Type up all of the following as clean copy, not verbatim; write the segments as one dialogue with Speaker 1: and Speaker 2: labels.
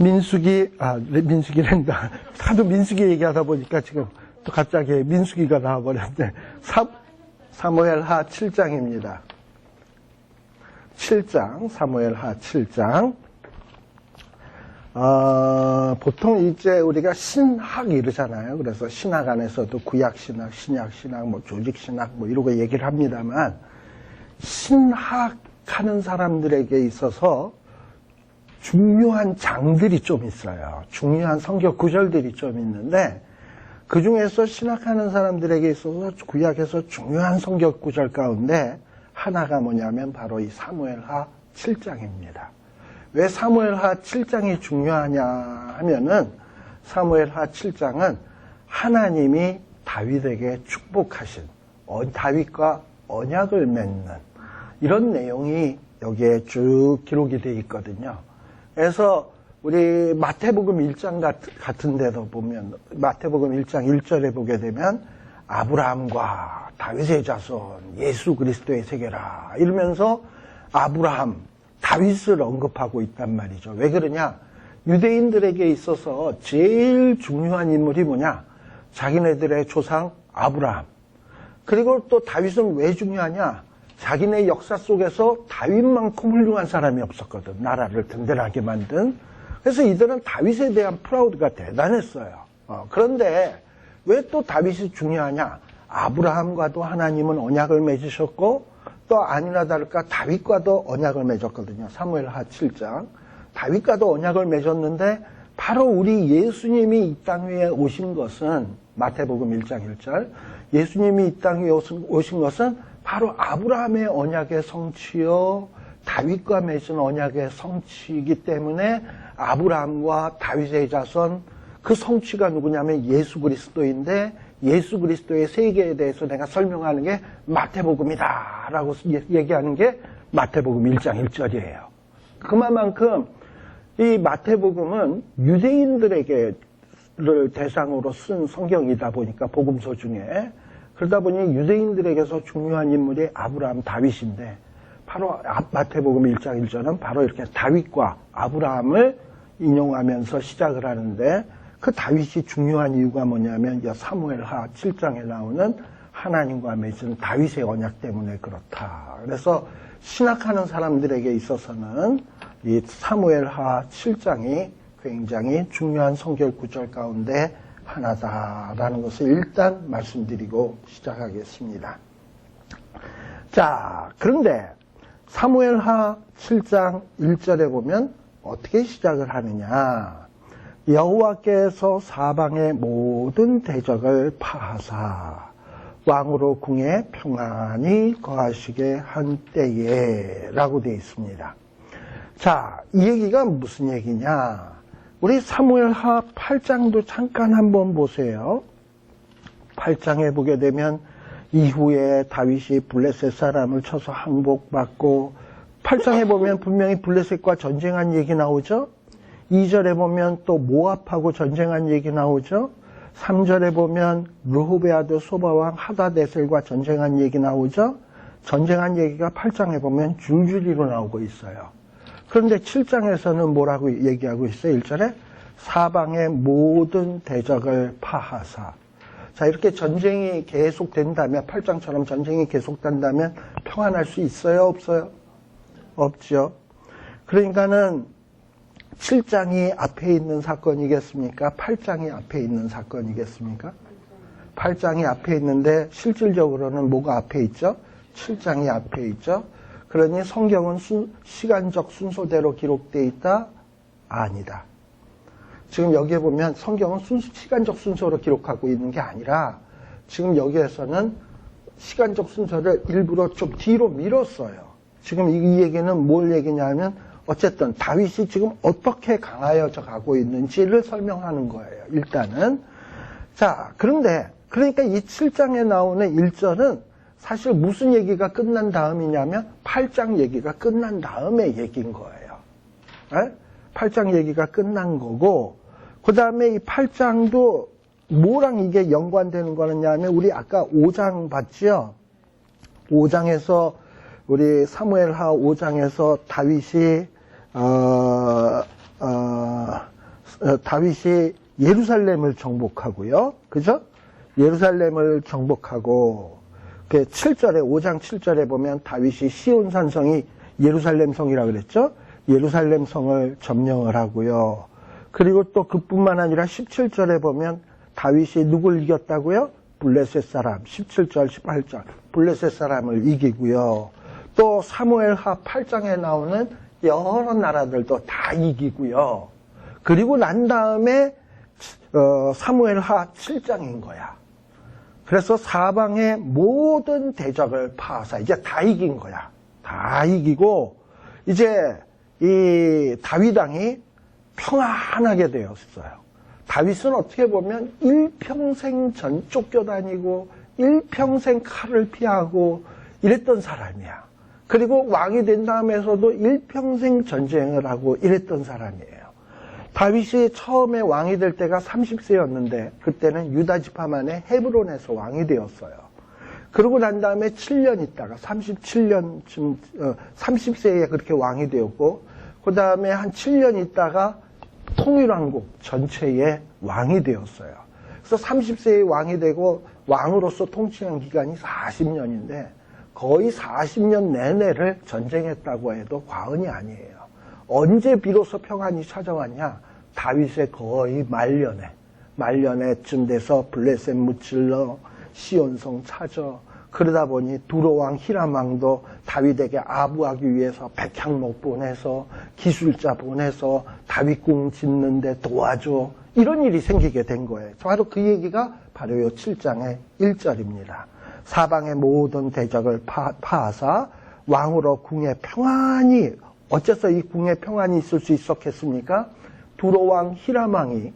Speaker 1: 민수기란다. 하도 민수기 얘기하다 보니까 지금 또 갑자기 민수기가 나와버렸는데, 사무엘하 7장입니다. 7장, 사무엘하 7장. 보통 이제 우리가 신학 이러잖아요. 그래서 신학 안에서도 구약신학, 신약신학, 조직신학, 이러고 얘기를 합니다만, 신학하는 사람들에게 있어서 중요한 장들이 좀 있어요. 중요한 성경 구절들이 좀 있는데, 그 중에서 신학하는 사람들에게 있어서 구약에서 중요한 성경 구절 가운데 하나가 뭐냐면 바로 이 사무엘하 7장입니다. 왜 사무엘하 7장이 중요하냐 하면은, 사무엘하 7장은 하나님이 다윗에게 축복하신, 다윗과 언약을 맺는 이런 내용이 여기에 쭉 기록이 되어 있거든요. 그래서 우리 마태복음 1장 같은 데도 보면, 마태복음 1장 1절에 보게 되면 아브라함과 다윗의 자손 예수 그리스도의 세계라 이러면서 아브라함, 다윗을 언급하고 있단 말이죠. 왜 그러냐? 유대인들에게 있어서 제일 중요한 인물이 뭐냐? 자기네들의 조상 아브라함. 그리고 또 다윗은 왜 중요하냐? 자기네 역사 속에서 다윗만큼 훌륭한 사람이 없었거든. 나라를 든든하게 만든. 그래서 이들은 다윗에 대한 프라우드가 대단했어요. 그런데 왜 또 다윗이 중요하냐? 아브라함과도 하나님은 언약을 맺으셨고, 또 아니나 다를까 다윗과도 언약을 맺었거든요. 사무엘하 7장. 다윗과도 언약을 맺었는데, 바로 우리 예수님이 이 땅 위에 오신 것은, 마태복음 1장 1절, 예수님이 이 땅 위에 오신 것은 바로 아브라함의 언약의 성취요, 다윗과 맺은 언약의 성취이기 때문에 아브라함과 다윗의 자손, 그 성취가 누구냐면 예수 그리스도인데, 예수 그리스도의 세계에 대해서 내가 설명하는 게 마태복음이다 라고 얘기하는 게 마태복음 1장 1절이에요. 그만큼 이 마태복음은 유대인들에게 대상으로 쓴 성경이다 보니까, 복음서 중에, 그러다 보니 유대인들에게서 중요한 인물이 아브라함, 다윗인데, 바로 마태복음 1장 1절은 바로 이렇게 다윗과 아브라함을 인용하면서 시작을 하는데, 그 다윗이 중요한 이유가 뭐냐면 사무엘하 7장에 나오는 하나님과 맺은 다윗의 언약 때문에 그렇다. 그래서 신학하는 사람들에게 있어서는 이 사무엘하 7장이 굉장히 중요한 성경 구절 가운데 하나다라는 것을 일단 말씀드리고 시작하겠습니다. 자, 그런데 사무엘하 7장 1절에 보면 어떻게 시작을 하느냐? 여호와께서 사방의 모든 대적을 파하사 왕으로 궁에 평안히 거하시게 한 때에 라고 되어 있습니다. 자, 이 얘기가 무슨 얘기냐? 우리 사무엘하 8장도 잠깐 한번 보세요. 8장에 보게 되면 이후에 다윗이 블레셋 사람을 쳐서 항복받고, 8장에 보면 분명히 블레셋과 전쟁한 얘기 나오죠. 2절에 보면 또 모압하고 전쟁한 얘기 나오죠. 3절에 보면 르호베아드 소바왕 하다데셀과 전쟁한 얘기 나오죠. 전쟁한 얘기가 8장에 보면 줄줄이로 나오고 있어요. 그런데 7장에서는 뭐라고 얘기하고 있어요? 1절에 사방의 모든 대적을 파하사. 자, 이렇게 전쟁이 계속된다면, 8장처럼 전쟁이 계속된다면 평안할 수 있어요? 없어요? 없죠. 그러니까는 7장이 앞에 있는 사건이겠습니까? 8장이 앞에 있는 사건이겠습니까? 8장이 앞에 있는데 실질적으로는 뭐가 앞에 있죠? 7장이 앞에 있죠. 그러니 성경은 시간적 순서대로 기록되어 있다? 아니다. 지금 여기에 보면 성경은 시간적 순서로 기록하고 있는 게 아니라, 지금 여기에서는 시간적 순서를 일부러 좀 뒤로 밀었어요. 지금 이 얘기는 뭘 얘기냐면, 어쨌든 다윗이 지금 어떻게 강하여져 가고 있는지를 설명하는 거예요. 일단은. 자, 그런데 그러니까 이 7장에 나오는 1절은 사실 무슨 얘기가 끝난 다음이냐면 8장 얘기가 끝난 다음의 얘기인 거예요. 8장 얘기가 끝난 거고, 그 다음에 이 8장도 뭐랑 이게 연관되는 거냐면, 우리 아까 5장 봤죠? 5장에서 우리 사무엘하 5장에서 다윗이 다윗이 예루살렘을 정복하고요. 그죠? 예루살렘을 정복하고, 그 7절에, 5장 7절에 보면 다윗이 시온 산성이 예루살렘 성이라 그랬죠? 예루살렘 성을 점령을 하고요. 그리고 또 그뿐만 아니라 17절에 보면 다윗이 누굴 이겼다고요? 블레셋 사람. 17절, 18절. 블레셋 사람을 이기고요. 또 사무엘하 8장에 나오는 여러 나라들도 다 이기고요. 그리고 난 다음에 사무엘하 7장인 거야. 그래서 사방의 모든 대적을 파하사 이제 다 이긴 거야. 다 이기고 이제 이 다윗 왕이 평안하게 되었어요. 다윗은 어떻게 보면 일평생 쫓겨다니고 일평생 칼을 피하고 이랬던 사람이야. 그리고 왕이 된 다음에서도 일평생 전쟁을 하고 이랬던 사람이에요. 다윗이 처음에 왕이 될 때가 30세였는데 그때는 유다 지파만의 헤브론에서 왕이 되었어요. 그러고 난 다음에 7년 있다가 37년쯤 30세에 그렇게 왕이 되었고 그 다음에 한 7년 있다가 통일왕국 전체의 왕이 되었어요. 그래서 30세에 왕이 되고 왕으로서 통치한 기간이 40년인데 거의 40년 내내를 전쟁했다고 해도 과언이 아니에요. 언제 비로소 평안이 찾아왔냐? 다윗의 거의 말년에쯤 돼서 블레셋 무찔러 시온성 차저 그러다 보니 두로왕 히람왕도 다윗에게 아부하기 위해서 백향목 보내서 기술자 보내서 다윗궁 짓는데 도와줘 이런 일이 생기게 된 거예요. 바로 그 얘기가 바로 이 7장의 1절입니다. 사방의 모든 대적을 파하사 왕으로 궁에 평안히 어째서 이 궁에 평안이 있을 수 있었겠습니까? 두로왕 히람왕이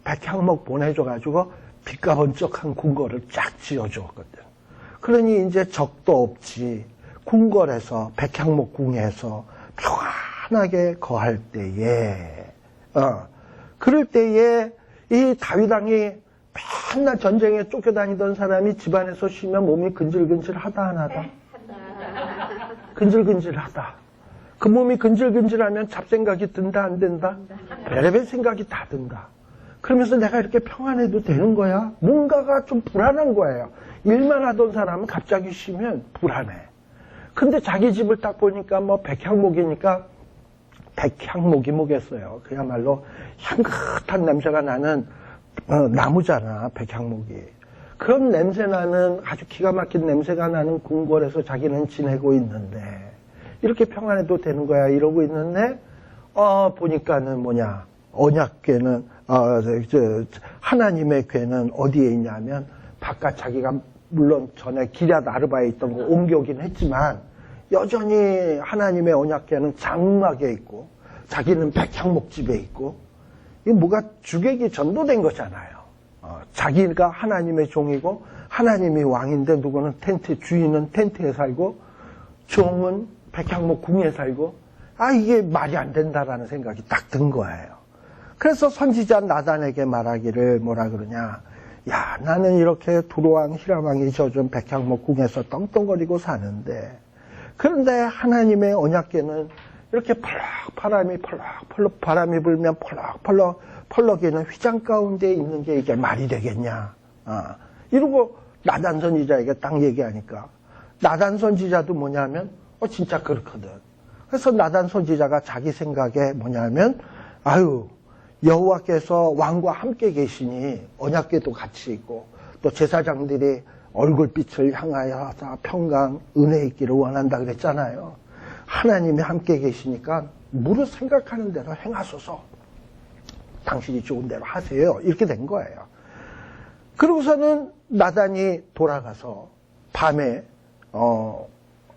Speaker 1: 백향목 보내줘가지고 빛과 번쩍한 궁궐을 쫙 지어주었거든. 그러니 이제 적도 없지. 궁궐에서 백향목 궁에서 평안하게 거할 때에 그럴 때에 이 다윗 왕이 맨날 전쟁에 쫓겨다니던 사람이 집안에서 쉬면 몸이 근질근질하다 안 하다? 근질근질하다. 그 몸이 근질근질하면 잡생각이 든다 안 된다? 별의별 생각이 다 든다. 그러면서 내가 이렇게 평안해도 되는 거야? 뭔가가 좀 불안한 거예요. 일만 하던 사람은 갑자기 쉬면 불안해. 근데 자기 집을 딱 보니까 뭐 백향목이니까 백향목이 뭐겠어요. 그야말로 향긋한 냄새가 나는 나무잖아, 백향목이. 그런 냄새 나는 아주 기가 막힌 냄새가 나는 궁궐에서 자기는 지내고 있는데 이렇게 평안해도 되는 거야 이러고 있는데 보니까는 뭐냐 언약궤는 하나님의 궤는 어디에 있냐면 바깥 자기가 물론 전에 기럇 아르바에 있던 거 옮겨오긴 했지만 여전히 하나님의 언약궤는 장막에 있고 자기는 백향목집에 있고 이게 뭐가 주객이 전도된 거잖아요. 자기가 하나님의 종이고 하나님이 왕인데 누구는 주인은 텐트에 살고 종은 백향목 궁에 살고 이게 말이 안 된다라는 생각이 딱 든 거예요. 그래서 선지자 나단에게 말하기를 뭐라 그러냐. 야, 나는 이렇게 두로왕 히람왕이 져준 백향목 궁에서 떵떵거리고 사는데 그런데 하나님의 언약궤는 이렇게 펄럭 바람이 불면 펄럭이는 휘장 가운데 있는 게 이게 말이 되겠냐. 이러고 나단 선지자에게 딱 얘기하니까 나단 선지자도 뭐냐면 진짜 그렇거든. 그래서 나단 선지자가 자기 생각에 뭐냐면 여호와께서 왕과 함께 계시니 언약궤도 같이 있고 또 제사장들이 얼굴빛을 향하여 평강 은혜 있기를 원한다 그랬잖아요. 하나님이 함께 계시니까 무릇 생각하는 대로 행하소서. 당신이 좋은 대로 하세요. 이렇게 된 거예요. 그러고서는 나단이 돌아가서 밤에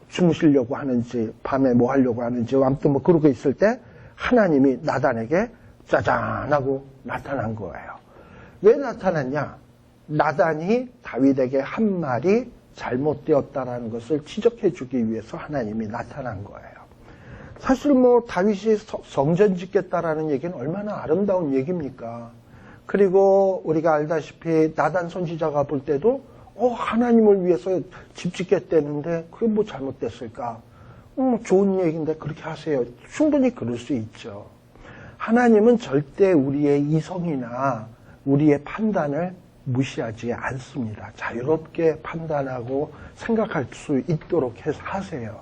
Speaker 1: 주무시려고 하는지 밤에 뭐 하려고 하는지 아무튼 뭐 그러고 있을 때 하나님이 나단에게 짜잔 하고 나타난 거예요. 왜 나타났냐? 나단이 다윗에게 한 말이 잘못되었다라는 것을 지적해 주기 위해서 하나님이 나타난 거예요. 사실 뭐 다윗이 성전 짓겠다라는 얘기는 얼마나 아름다운 얘기입니까? 그리고 우리가 알다시피 나단 선지자가 볼 때도 하나님을 위해서 집 짓겠다는데 그게 뭐 잘못됐을까? 좋은 얘기인데 그렇게 하세요. 충분히 그럴 수 있죠. 하나님은 절대 우리의 이성이나 우리의 판단을 무시하지 않습니다. 자유롭게 판단하고 생각할 수 있도록 하세요.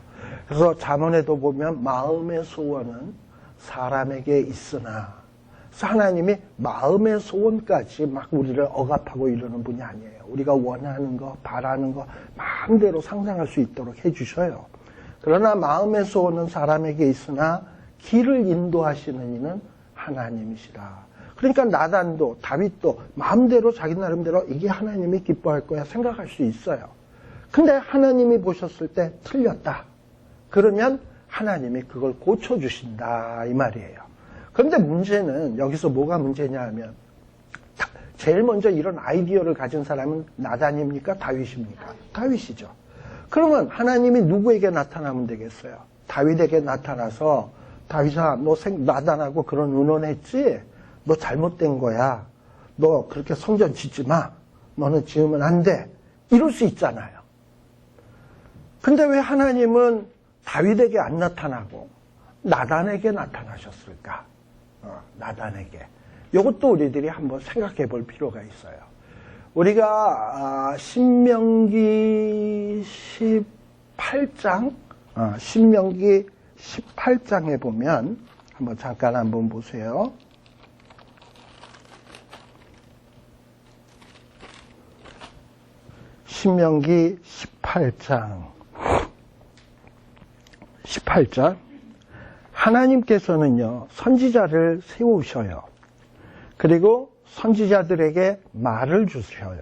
Speaker 1: 그래서 잠언에도 보면 마음의 소원은 사람에게 있으나, 그래서 하나님이 마음의 소원까지 막 우리를 억압하고 이러는 분이 아니에요. 우리가 원하는 거, 바라는 거 마음대로 상상할 수 있도록 해주셔요. 그러나 마음의 소원은 사람에게 있으나 길을 인도하시는 이는 하나님이시라. 그러니까 나단도 다윗도 마음대로 자기 나름대로 이게 하나님이 기뻐할 거야 생각할 수 있어요. 근데 하나님이 보셨을 때 틀렸다. 그러면 하나님이 그걸 고쳐주신다 이 말이에요. 그런데 문제는 여기서 뭐가 문제냐 하면 제일 먼저 이런 아이디어를 가진 사람은 나단입니까? 다윗입니까? 다윗이죠. 그러면 하나님이 누구에게 나타나면 되겠어요? 다윗에게 나타나서 다윗아 너 나단하고 그런 의논했지? 너 잘못된 거야. 너 그렇게 성전 짓지 마. 너는 지으면 안 돼. 이럴 수 있잖아요. 근데 왜 하나님은 다윗에게 안 나타나고 나단에게 나타나셨을까? 나단에게. 이것도 우리들이 한번 생각해 볼 필요가 있어요. 우리가 신명기 18장, 신명기 18장에 보면 한번 잠깐 한번 보세요. 신명기 18장 18절 하나님께서는요 선지자를 세우셔요. 그리고 선지자들에게 말을 주셔요.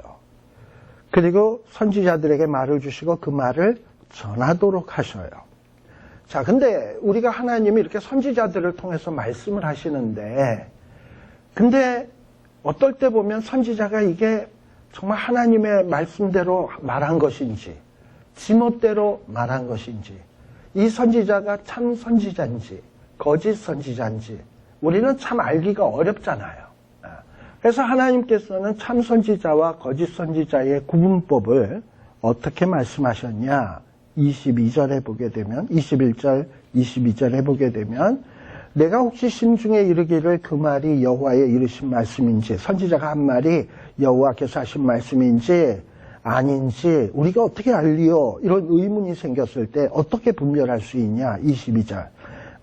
Speaker 1: 그리고 선지자들에게 말을 주시고 그 말을 전하도록 하셔요. 자, 근데 우리가 하나님이 이렇게 선지자들을 통해서 말씀을 하시는데, 근데 어떨 때 보면 선지자가 이게 정말 하나님의 말씀대로 말한 것인지, 지멋대로 말한 것인지, 이 선지자가 참 선지자인지, 거짓 선지자인지, 우리는 참 알기가 어렵잖아요. 그래서 하나님께서는 참 선지자와 거짓 선지자의 구분법을 어떻게 말씀하셨냐? 22절에 보게 되면 21절, 22절에 보게 되면 내가 혹시 심중에 이르기를 그 말이 여호와의 이르신 말씀인지 선지자가 한 말이 여호와께서 하신 말씀인지 아닌지 우리가 어떻게 알리요? 이런 의문이 생겼을 때 어떻게 분별할 수 있냐? 22절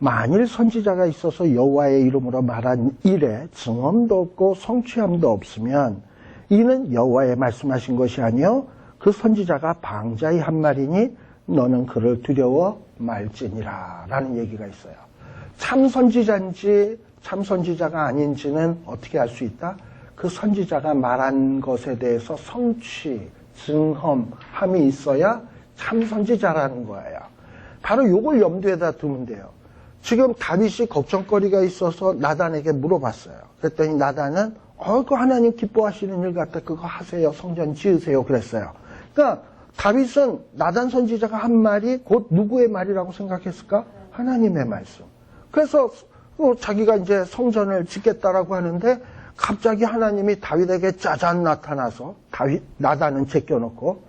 Speaker 1: 만일 선지자가 있어서 여호와의 이름으로 말한 일에 증언도 없고 성취함도 없으면 이는 여호와의 말씀하신 것이 아니요 그 선지자가 방자히 한 말이니 너는 그를 두려워 말지니라 라는 얘기가 있어요. 참 선지자인지 참 선지자가 아닌지는 어떻게 알 수 있다? 그 선지자가 말한 것에 대해서 성취, 증험함이 있어야 참 선지자라는 거예요. 바로 이걸 염두에다 두면 돼요. 지금 다윗이 걱정거리가 있어서 나단에게 물어봤어요. 그랬더니 나단은 그 하나님 기뻐하시는 일 같다. 그거 하세요. 성전 지으세요. 그랬어요. 그러니까 다윗은 나단 선지자가 한 말이 곧 누구의 말이라고 생각했을까? 하나님의 말씀. 그래서 자기가 이제 성전을 짓겠다라고 하는데 갑자기 하나님이 다윗에게 짜잔 나타나서 나단은 제껴놓고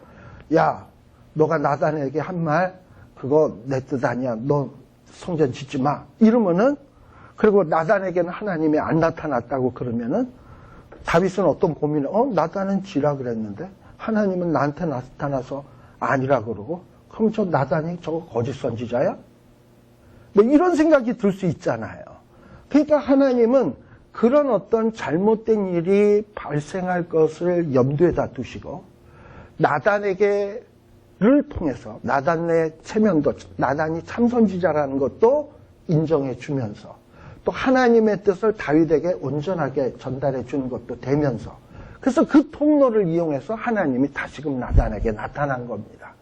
Speaker 1: 야 너가 나단에게 한 말 그거 내 뜻 아니야. 너 성전 짓지 마. 이러면은 그리고 나단에게는 하나님이 안 나타났다고 그러면은 다윗은 어떤 고민을 나단은 지라 그랬는데 하나님은 나한테 나타나서 아니라 그러고 그럼 저 나단이 저거 거짓 선지자야? 뭐 이런 생각이 들 수 있잖아요. 그러니까 하나님은 그런 어떤 잘못된 일이 발생할 것을 염두에다 두시고 나단에게를 통해서 나단의 체면도 나단이 참선지자라는 것도 인정해 주면서 또 하나님의 뜻을 다윗에게 온전하게 전달해 주는 것도 되면서 그래서 그 통로를 이용해서 하나님이 다시금 나단에게 나타난 겁니다.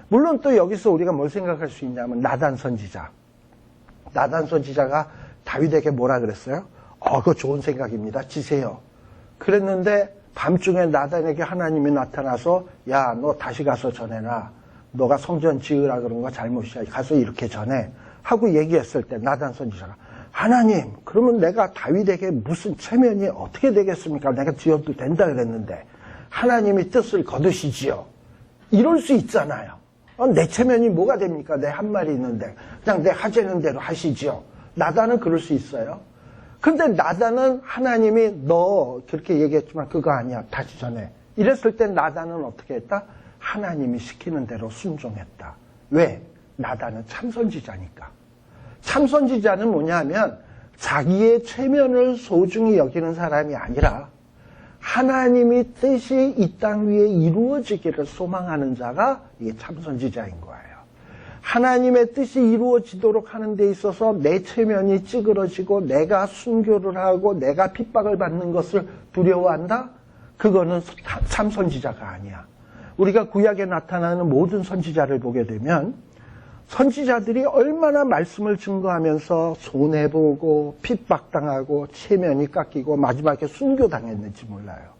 Speaker 1: 물론 또 여기서 우리가 뭘 생각할 수 있냐면 나단 선지자. 나단 선지자가 다윗에게 뭐라 그랬어요? 그거 좋은 생각입니다. 지세요. 그랬는데 밤중에 나단에게 하나님이 나타나서 야, 너 다시 가서 전해라. 너가 성전 지으라 그런 거 잘못이야. 가서 이렇게 전해. 하고 얘기했을 때 나단 선지자가 하나님, 그러면 내가 다윗에게 무슨 체면이 어떻게 되겠습니까? 내가 지어도 된다 그랬는데 하나님이 뜻을 거두시지요. 이럴 수 있잖아요. 내 체면이 뭐가 됩니까? 내 한 말이 있는데 그냥 내 하자는 대로 하시지요. 나단은 그럴 수 있어요. 근데 나단은 하나님이 너 그렇게 얘기했지만 그거 아니야. 다시 전해. 이랬을 때 나단은 어떻게 했다? 하나님이 시키는 대로 순종했다. 왜? 나단은 참선지자니까. 참선지자는 뭐냐면 자기의 체면을 소중히 여기는 사람이 아니라 하나님의 뜻이 이 땅 위에 이루어지기를 소망하는 자가 이게 참선지자인 거예요. 하나님의 뜻이 이루어지도록 하는 데 있어서 내 체면이 찌그러지고 내가 순교를 하고 내가 핍박을 받는 것을 두려워한다? 그거는 참선지자가 아니야. 우리가 구약에 나타나는 모든 선지자를 보게 되면 선지자들이 얼마나 말씀을 증거하면서 손해보고 핍박당하고 체면이 깎이고 마지막에 순교당했는지 몰라요.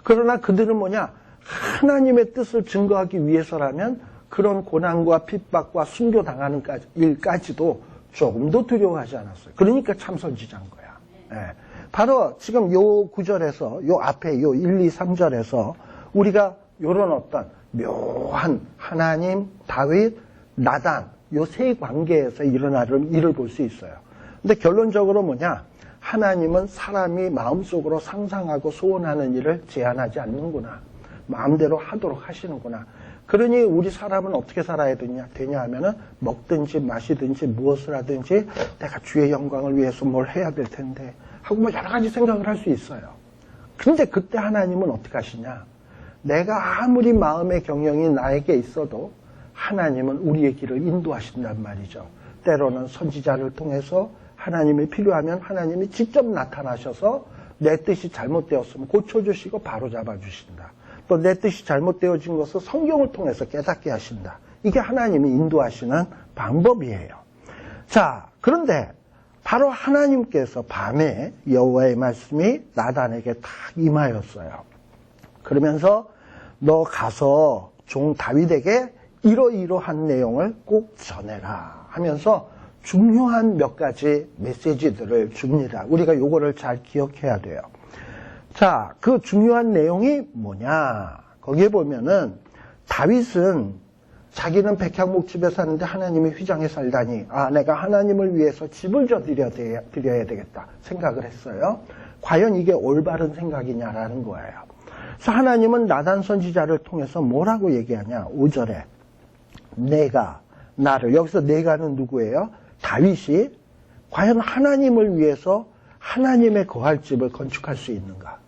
Speaker 1: 그러나 그들은 뭐냐? 하나님의 뜻을 증거하기 위해서라면 그런 고난과 핍박과 순교당하는 일까지도 조금도 두려워하지 않았어요. 그러니까 참선지자인 거야. 네. 바로 지금 요 구절에서 요 앞에 요 1, 2, 3절에서 우리가 요런 어떤 묘한 하나님, 다윗, 나단 요 세 관계에서 일어나는 일을 볼 수 있어요. 근데 결론적으로 뭐냐? 하나님은 사람이 마음속으로 상상하고 소원하는 일을 제한하지 않는구나. 마음대로 하도록 하시는구나. 그러니 우리 사람은 어떻게 살아야 되냐 하면은 먹든지 마시든지 무엇을 하든지 내가 주의 영광을 위해서 뭘 해야 될 텐데 하고 뭐 여러 가지 생각을 할 수 있어요. 근데 그때 하나님은 어떻게 하시냐? 내가 아무리 마음의 경영이 나에게 있어도 하나님은 우리의 길을 인도하신단 말이죠. 때로는 선지자를 통해서 하나님이 필요하면 하나님이 직접 나타나셔서 내 뜻이 잘못되었으면 고쳐주시고 바로잡아 주신다. 또 내 뜻이 잘못되어진 것을 성경을 통해서 깨닫게 하신다. 이게 하나님이 인도하시는 방법이에요. 자, 그런데 바로 하나님께서 밤에 여호와의 말씀이 나단에게 딱 임하였어요. 그러면서 너 가서 종 다윗에게 이러이러한 내용을 꼭 전해라 하면서 중요한 몇 가지 메시지들을 줍니다. 우리가 요거를 잘 기억해야 돼요. 자, 그 중요한 내용이 뭐냐? 거기에 보면은 다윗은 자기는 백향목집에 사는데 하나님이 휘장에 살다니 내가 하나님을 위해서 집을 드려야 되겠다 생각을 했어요. 과연 이게 올바른 생각이냐라는 거예요. 그래서 하나님은 나단 선지자를 통해서 뭐라고 얘기하냐? 5절에 나를 여기서 내가는 누구예요? 다윗이 과연 하나님을 위해서 하나님의 거할 집을 건축할 수 있는가?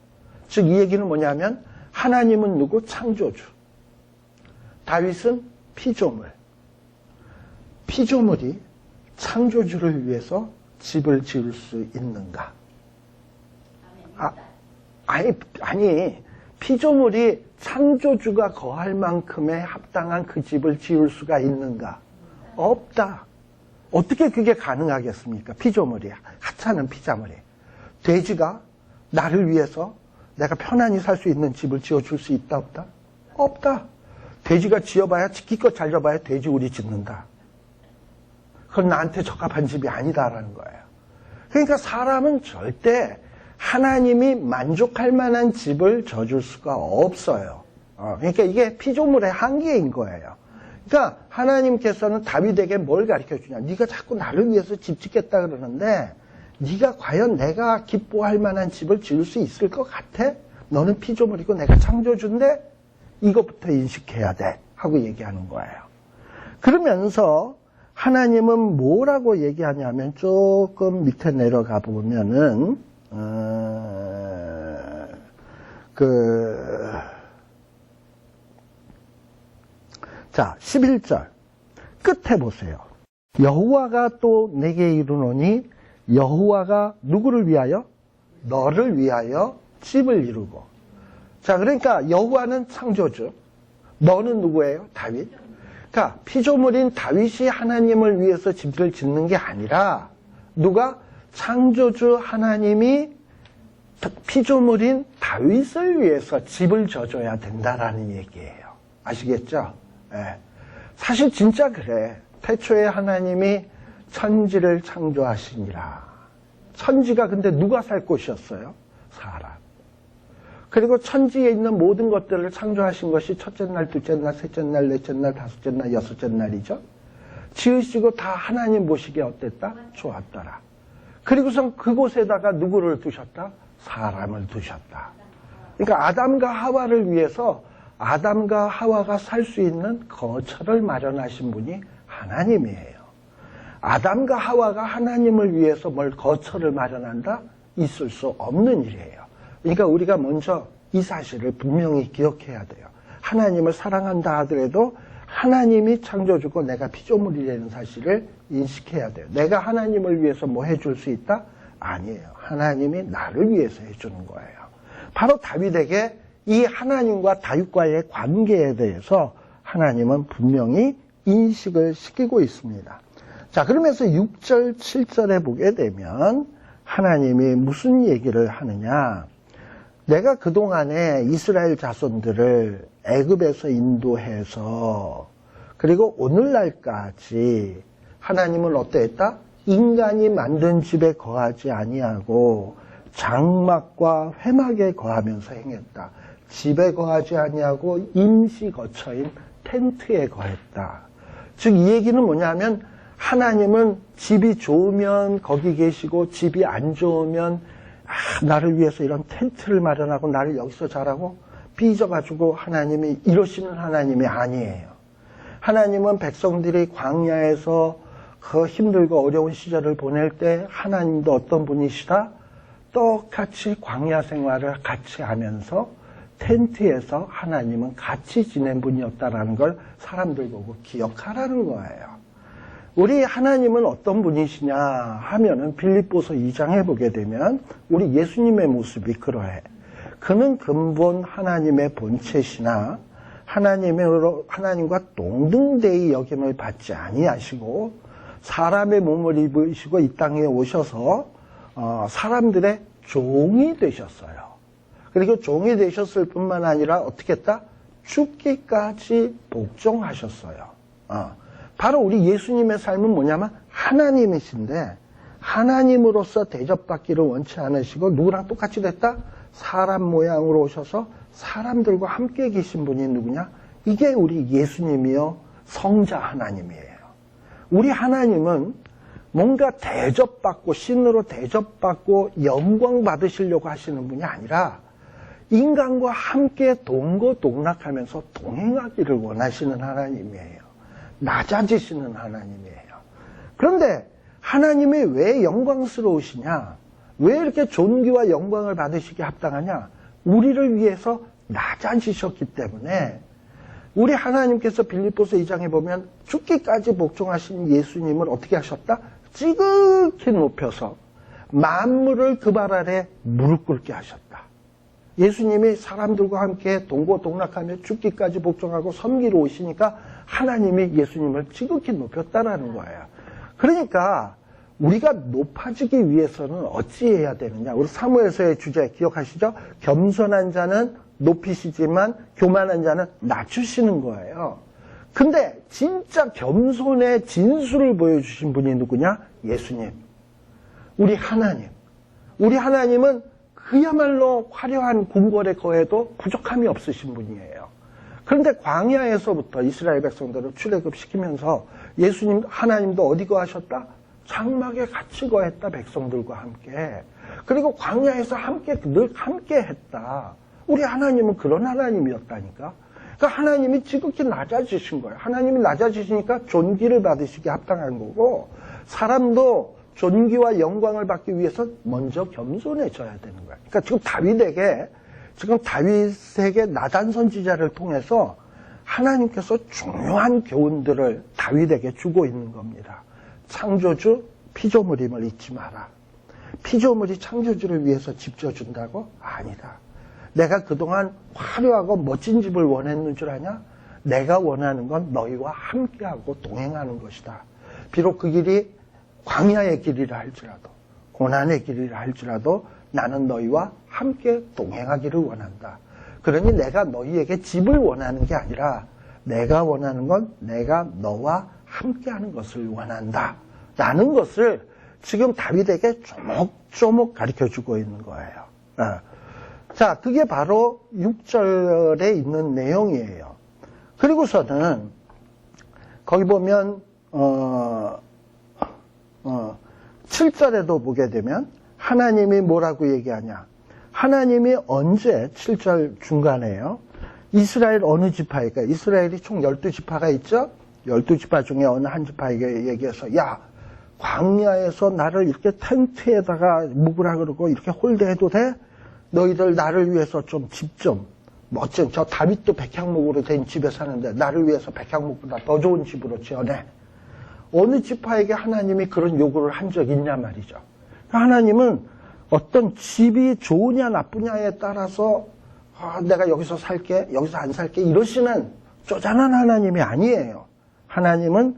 Speaker 1: 즉 이 얘기는 뭐냐면 하나님은 누구? 창조주. 다윗은 피조물. 피조물이 창조주를 위해서 집을 지을 수 있는가? 아니 피조물이 창조주가 거할 만큼의 합당한 그 집을 지을 수가 있는가? 없다. 어떻게 그게 가능하겠습니까? 피조물이, 하찮은 피조물이. 돼지가 나를 위해서 내가 편안히 살 수 있는 집을 지어줄 수 있다, 없다? 없다. 돼지가 지어봐야, 기껏 잘 져봐야 돼지 우리 짓는다. 그건 나한테 적합한 집이 아니다라는 거예요. 그러니까 사람은 절대 하나님이 만족할 만한 집을 져줄 수가 없어요. 그러니까 이게 피조물의 한계인 거예요. 그러니까 하나님께서는 다윗에게 뭘 가르쳐 주냐? 네가 자꾸 나를 위해서 집 짓겠다 그러는데 네가 과연 내가 기뻐할 만한 집을 지을 수 있을 것 같아? 너는 피조물이고 내가 창조주인데 이것부터 인식해야 돼 하고 얘기하는 거예요. 그러면서 하나님은 뭐라고 얘기하냐면 조금 밑에 내려가 보면은 자, 11절 끝에 보세요. 여호와가 또 내게 이르노니 여호와가 누구를 위하여? 너를 위하여 집을 이루고. 자, 그러니까 여호와는 창조주. 너는 누구예요? 다윗. 그러니까 피조물인 다윗이 하나님을 위해서 집을 짓는 게 아니라 누가? 창조주 하나님이 피조물인 다윗을 위해서 집을 져줘야 된다라는 얘기예요. 아시겠죠? 네. 사실 진짜 그래. 태초에 하나님이 천지를 창조하시니라. 천지가 근데 누가 살 곳이었어요? 사람. 그리고 천지에 있는 모든 것들을 창조하신 것이 첫째 날, 둘째 날, 셋째 날, 넷째 날, 다섯째 날, 여섯째 날이죠. 지으시고 다 하나님 보시기에 어땠다? 좋았더라. 그리고선 그곳에다가 누구를 두셨다? 사람을 두셨다. 그러니까 아담과 하와를 위해서 아담과 하와가 살 수 있는 거처를 마련하신 분이 하나님이에요. 아담과 하와가 하나님을 위해서 뭘 거처를 마련한다? 있을 수 없는 일이에요. 그러니까 우리가 먼저 이 사실을 분명히 기억해야 돼요. 하나님을 사랑한다 하더라도 하나님이 창조주고 내가 피조물이라는 사실을 인식해야 돼요. 내가 하나님을 위해서 뭐 해줄 수 있다? 아니에요. 하나님이 나를 위해서 해주는 거예요. 바로 다윗에게 이 하나님과 다윗과의 관계에 대해서 하나님은 분명히 인식을 시키고 있습니다. 자, 그러면서 6절, 7절에 보게 되면 하나님이 무슨 얘기를 하느냐. 내가 그동안에 이스라엘 자손들을 애굽에서 인도해서 그리고 오늘날까지 하나님은 어떠했다? 인간이 만든 집에 거하지 아니하고 장막과 회막에 거하면서 행했다. 집에 거하지 아니하고 임시 거처인 텐트에 거했다. 즉 이 얘기는 뭐냐면 하나님은 집이 좋으면 거기 계시고 집이 안 좋으면 나를 위해서 이런 텐트를 마련하고 나를 여기서 자라고 삐져가지고 하나님이 이러시는 하나님이 아니에요. 하나님은 백성들이 광야에서 그 힘들고 어려운 시절을 보낼 때 하나님도 어떤 분이시다? 똑같이 광야 생활을 같이 하면서 텐트에서 하나님은 같이 지낸 분이었다라는 걸 사람들 보고 기억하라는 거예요. 우리 하나님은 어떤 분이시냐 하면은 빌립보서 2장에 보게 되면 우리 예수님의 모습이 그러해. 그는 근본 하나님의 본체시나 하나님과 동등되이 여김을 받지 아니하시고 사람의 몸을 입으시고 이 땅에 오셔서 사람들의 종이 되셨어요. 그리고 종이 되셨을 뿐만 아니라 어떻게 했다? 죽기까지 복종하셨어요. 바로 우리 예수님의 삶은 뭐냐면 하나님이신데 하나님으로서 대접받기를 원치 않으시고 누구랑 똑같이 됐다? 사람 모양으로 오셔서 사람들과 함께 계신 분이 누구냐? 이게 우리 예수님이요 성자 하나님이에요. 우리 하나님은 뭔가 대접받고 신으로 대접받고 영광 받으시려고 하시는 분이 아니라 인간과 함께 동거동락하면서 동행하기를 원하시는 하나님이에요. 낮아지시는 하나님이에요. 그런데 하나님이 왜 영광스러우시냐? 왜 이렇게 존귀와 영광을 받으시기에 합당하냐? 우리를 위해서 낮아지셨기 때문에 우리 하나님께서 빌립보서 2장에 보면 죽기까지 복종하신 예수님을 어떻게 하셨다? 지극히 높여서 만물을 그 발 아래 무릎 꿇게 하셨다. 예수님이 사람들과 함께 동고동락하며 죽기까지 복종하고 섬기러 오시니까 하나님이 예수님을 지극히 높였다라는 거예요. 그러니까 우리가 높아지기 위해서는 어찌해야 되느냐. 우리 사무엘서의 주제 기억하시죠? 겸손한 자는 높이시지만 교만한 자는 낮추시는 거예요. 근데 진짜 겸손의 진수를 보여주신 분이 누구냐? 예수님. 우리 하나님. 우리 하나님은 그야말로 화려한 궁궐에 거해도 부족함이 없으신 분이에요. 그런데 광야에서부터 이스라엘 백성들을 출애굽시키면서 예수님, 하나님도 어디 거하셨다? 장막에 같이 거했다, 백성들과 함께. 그리고 광야에서 늘 함께 했다. 우리 하나님은 그런 하나님이었다니까. 그러니까 하나님이 지극히 낮아지신 거예요. 하나님이 낮아지시니까 존귀를 받으시기 합당한 거고, 사람도 존귀와 영광을 받기 위해서 먼저 겸손해져야 되는 거예요. 그러니까 지금 다윗에게 나단 선지자를 통해서 하나님께서 중요한 교훈들을 다윗에게 주고 있는 겁니다. 창조주 피조물임을 잊지 마라. 피조물이 창조주를 위해서 집 져준다고? 아니다. 내가 그동안 화려하고 멋진 집을 원했는 줄 아냐? 내가 원하는 건 너희와 함께하고 동행하는 것이다. 비록 그 길이 광야의 길이라 할지라도 고난의 길이라 할지라도 나는 너희와 함께 동행하기를 원한다. 그러니 내가 너희에게 집을 원하는 게 아니라 내가 원하는 건 내가 너와 함께하는 것을 원한다. 라는 것을 지금 다윗에게 조목조목 가르쳐주고 있는 거예요. 자, 그게 바로 6절에 있는 내용이에요. 그리고서는 7절에도 보게 되면 하나님이 뭐라고 얘기하냐. 하나님이 언제 7절 중간에요. 이스라엘 어느 지파일까? 이스라엘이 총 12지파가 있죠? 12지파 중에 어느 한 지파에게 얘기해서 야, 광야에서 나를 이렇게 텐트에다가 묵으라 그러고 이렇게 홀대해도 돼? 너희들 나를 위해서 좀 집 좀 멋진 저 다윗도 백향목으로 된 집에 사는데 나를 위해서 백향목보다 더 좋은 집으로 지어내. 어느 지파에게 하나님이 그런 요구를 한 적이 있냐 말이죠. 하나님은 어떤 집이 좋으냐 나쁘냐에 따라서 내가 여기서 살게 여기서 안 살게 이러시는 쪼잔한 하나님이 아니에요. 하나님은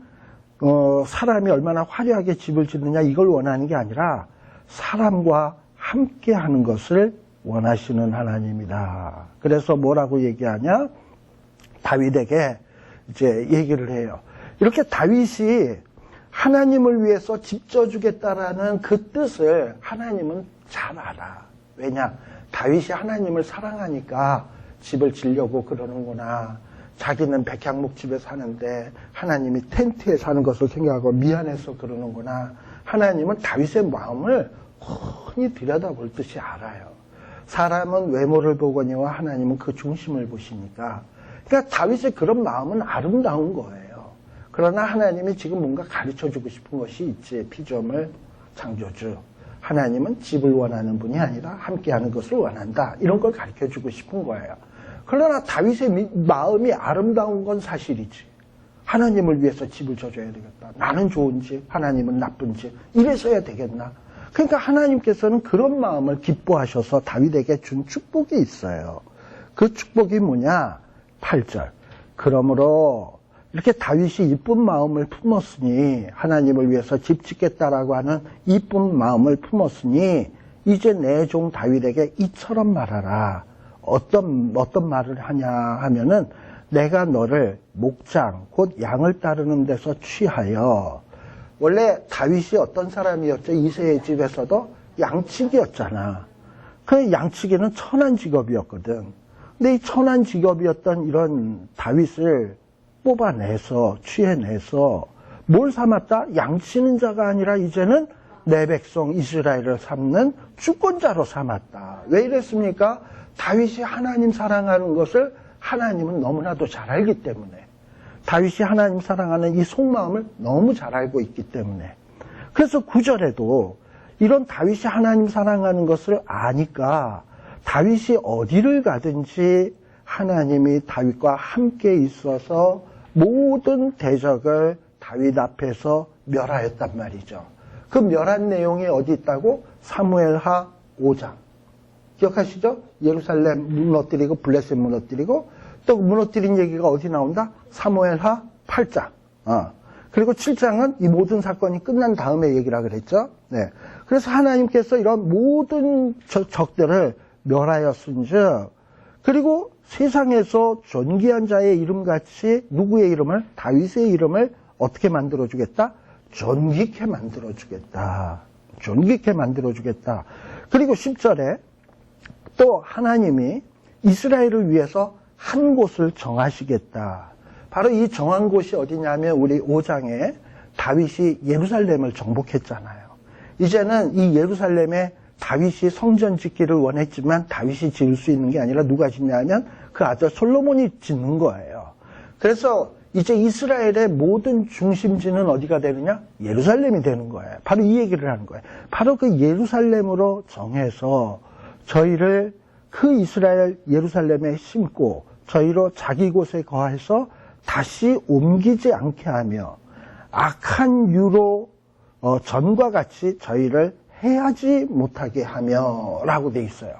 Speaker 1: 사람이 얼마나 화려하게 집을 짓느냐 이걸 원하는 게 아니라 사람과 함께 하는 것을 원하시는 하나님이다. 그래서 뭐라고 얘기하냐? 다윗에게 이제 얘기를 해요. 이렇게 다윗이 하나님을 위해서 집 져주겠다라는 그 뜻을 하나님은 잘 알아. 왜냐? 다윗이 하나님을 사랑하니까 집을 지려고 그러는구나. 자기는 백향목 집에 사는데 하나님이 텐트에 사는 것을 생각하고 미안해서 그러는구나. 하나님은 다윗의 마음을 훤히 들여다볼 듯이 알아요. 사람은 외모를 보거니와 하나님은 그 중심을 보시니까. 그러니까 다윗의 그런 마음은 아름다운 거예요. 그러나 하나님이 지금 뭔가 가르쳐주고 싶은 것이 있지. 피조물 창조주. 하나님은 집을 원하는 분이 아니라 함께하는 것을 원한다. 이런 걸 가르쳐주고 싶은 거예요. 그러나 다윗의 마음이 아름다운 건 사실이지. 하나님을 위해서 집을 져줘야 되겠다. 나는 좋은 집, 하나님은 나쁜 집. 이래서야 되겠나? 그러니까 하나님께서는 그런 마음을 기뻐하셔서 다윗에게 준 축복이 있어요. 그 축복이 뭐냐? 8절. 그러므로 이렇게 다윗이 이쁜 마음을 품었으니 하나님을 위해서 집 짓겠다라고 하는 이쁜 마음을 품었으니 이제 내 종 다윗에게 이처럼 말하라. 어떤 말을 하냐 하면은 내가 너를 목장 곧 양을 따르는 데서 취하여. 원래 다윗이 어떤 사람이었죠? 이새의 집에서도 양치기였잖아. 그 양치기는 천한 직업이었거든. 근데 이 천한 직업이었던 이런 다윗을 뽑아내서 취해내서 뭘 삼았다? 양치는 자가 아니라 이제는 내 백성 이스라엘을 삼는 주권자로 삼았다. 왜 이랬습니까? 다윗이 하나님 사랑하는 것을 하나님은 너무나도 잘 알기 때문에. 다윗이 하나님 사랑하는 이 속마음을 너무 잘 알고 있기 때문에. 그래서 9절에도 이런 다윗이 하나님 사랑하는 것을 아니까 다윗이 어디를 가든지 하나님이 다윗과 함께 있어서 모든 대적을 다윗 앞에서 멸하였단 말이죠. 그 멸한 내용이 어디 있다고? 사무엘하 5장. 기억하시죠? 예루살렘 무너뜨리고 블레셋 무너뜨리고 또 무너뜨린 얘기가 어디 나온다? 사무엘하 8장. 그리고 7장은 이 모든 사건이 끝난 다음에 얘기라 그랬죠. 네. 그래서 하나님께서 이런 모든 적들을 멸하였은즉 그리고 세상에서 존귀한 자의 이름같이 누구의 이름을? 다윗의 이름을 어떻게 만들어주겠다? 존귀케 만들어주겠다. 존귀케 만들어주겠다. 그리고 10절에 또 하나님이 이스라엘을 위해서 한 곳을 정하시겠다. 바로 이 정한 곳이 어디냐면 우리 5장에 다윗이 예루살렘을 정복했잖아요. 이제는 이 예루살렘에 다윗이 성전 짓기를 원했지만 다윗이 지을 수 있는 게 아니라 누가 짓냐면 그 아들 솔로몬이 짓는 거예요. 그래서 이제 이스라엘의 모든 중심지는 어디가 되느냐? 예루살렘이 되는 거예요. 바로 이 얘기를 하는 거예요. 바로 그 예루살렘으로 정해서 저희를 그 이스라엘 예루살렘에 심고 저희로 자기 곳에 거해서 다시 옮기지 않게 하며 악한 유로 전과 같이 저희를 해하지 못하게 하며 라고 돼 있어요.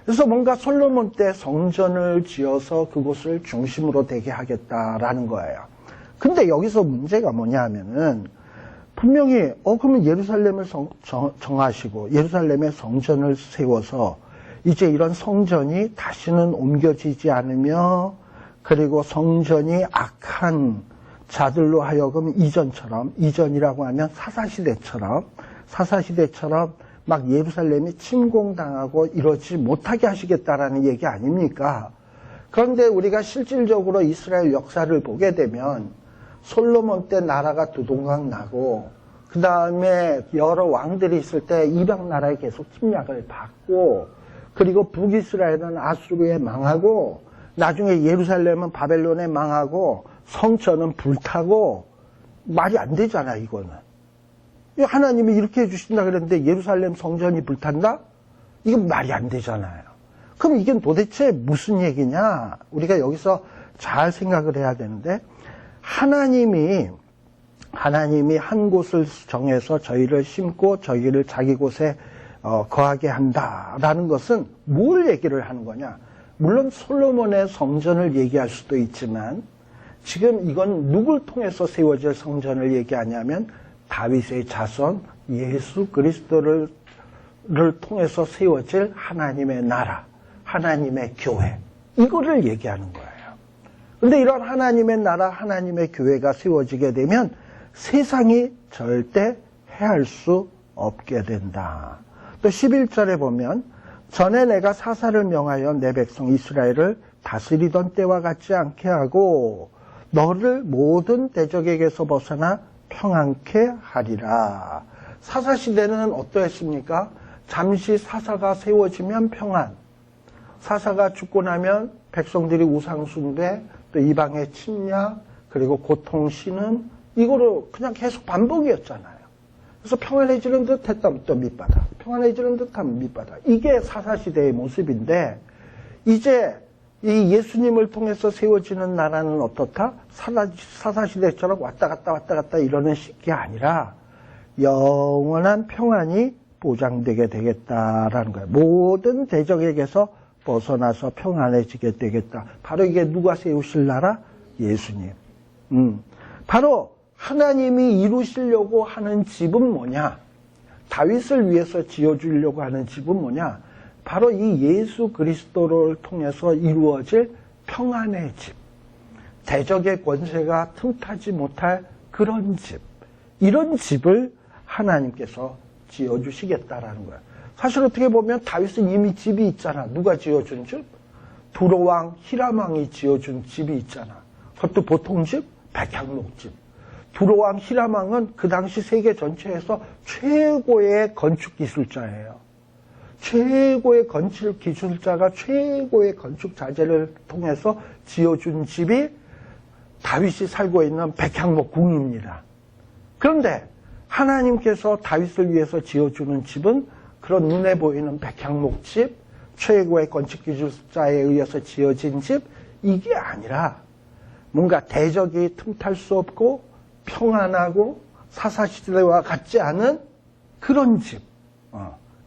Speaker 1: 그래서 뭔가 솔로몬 때 성전을 지어서 그곳을 중심으로 되게 하겠다라는 거예요. 근데 여기서 문제가 뭐냐 하면은 분명히 그러면 예루살렘을 정하시고 예루살렘에 성전을 세워서 이제 이런 성전이 다시는 옮겨지지 않으며 그리고 성전이 악한 자들로 하여금 이전이라고 하면 사사시대처럼 막 예루살렘이 침공당하고 이러지 못하게 하시겠다라는 얘기 아닙니까? 그런데 우리가 실질적으로 이스라엘 역사를 보게 되면 솔로몬 때 나라가 두동강 나고 그 다음에 여러 왕들이 있을 때 이방 나라에 계속 침략을 받고, 그리고 북이스라엘은 아수르에 망하고, 나중에 예루살렘은 바벨론에 망하고, 성전은 불타고, 말이 안 되잖아, 이거는. 하나님이 이렇게 해주신다 그랬는데 예루살렘 성전이 불탄다? 이건 말이 안 되잖아요. 그럼 이게 도대체 무슨 얘기냐? 우리가 여기서 잘 생각을 해야 되는데, 하나님이 한 곳을 정해서 저희를 심고 저희를 자기 곳에 거하게 한다라는 것은 뭘 얘기를 하는 거냐? 물론 솔로몬의 성전을 얘기할 수도 있지만, 지금 이건 누굴 통해서 세워질 성전을 얘기하냐면 다윗의 자손 예수 그리스도를 통해서 세워질 하나님의 나라, 하나님의 교회, 이거를 얘기하는 거예요. 근데 이런 하나님의 나라, 하나님의 교회가 세워지게 되면 세상이 절대 해할 수 없게 된다. 또 11절에 보면 전에 내가 사사를 명하여 내 백성 이스라엘을 다스리던 때와 같지 않게 하고 너를 모든 대적에게서 벗어나 평안케 하리라. 사사시대는 어떠했습니까? 잠시 사사가 세워지면 평안, 사사가 죽고 나면 백성들이 우상숭배, 또 이방의 침략, 그리고 고통 신음, 이거로 그냥 계속 반복이었잖아요. 그래서 평안해지는 듯 했다면 또 밑바닥, 평안해지는 듯 하면 밑바닥. 이게 사사시대의 모습인데, 이제 이 예수님을 통해서 세워지는 나라는 어떻다? 사사시대처럼 왔다 갔다 이러는 게 아니라 영원한 평안이 보장되게 되겠다라는 거예요. 모든 대적에게서 벗어나서 평안해지게 되겠다. 바로 이게 누가 세우실 나라? 예수님. 바로 하나님이 이루시려고 하는 집은 뭐냐? 다윗을 위해서 지어주려고 하는 집은 뭐냐? 바로 이 예수 그리스도를 통해서 이루어질 평안의 집. 대적의 권세가 틈타지 못할 그런 집. 이런 집을 하나님께서 지어주시겠다라는 거예요. 사실 어떻게 보면 다윗은 이미 집이 있잖아. 누가 지어준 집? 두로왕 히람왕이 지어준 집이 있잖아. 그것도 보통 집? 백향목집. 두로왕 히람왕은 그 당시 세계 전체에서 최고의 건축 기술자예요. 최고의 건축 기술자가 최고의 건축 자재를 통해서 지어준 집이 다윗이 살고 있는 백향목 궁입니다. 그런데 하나님께서 다윗을 위해서 지어주는 집은 그런 눈에 보이는 백향목집, 최고의 건축 기술자에 의해서 지어진 집, 이게 아니라 뭔가 대적이 틈탈 수 없고 평안하고 사사시대와 같지 않은 그런 집.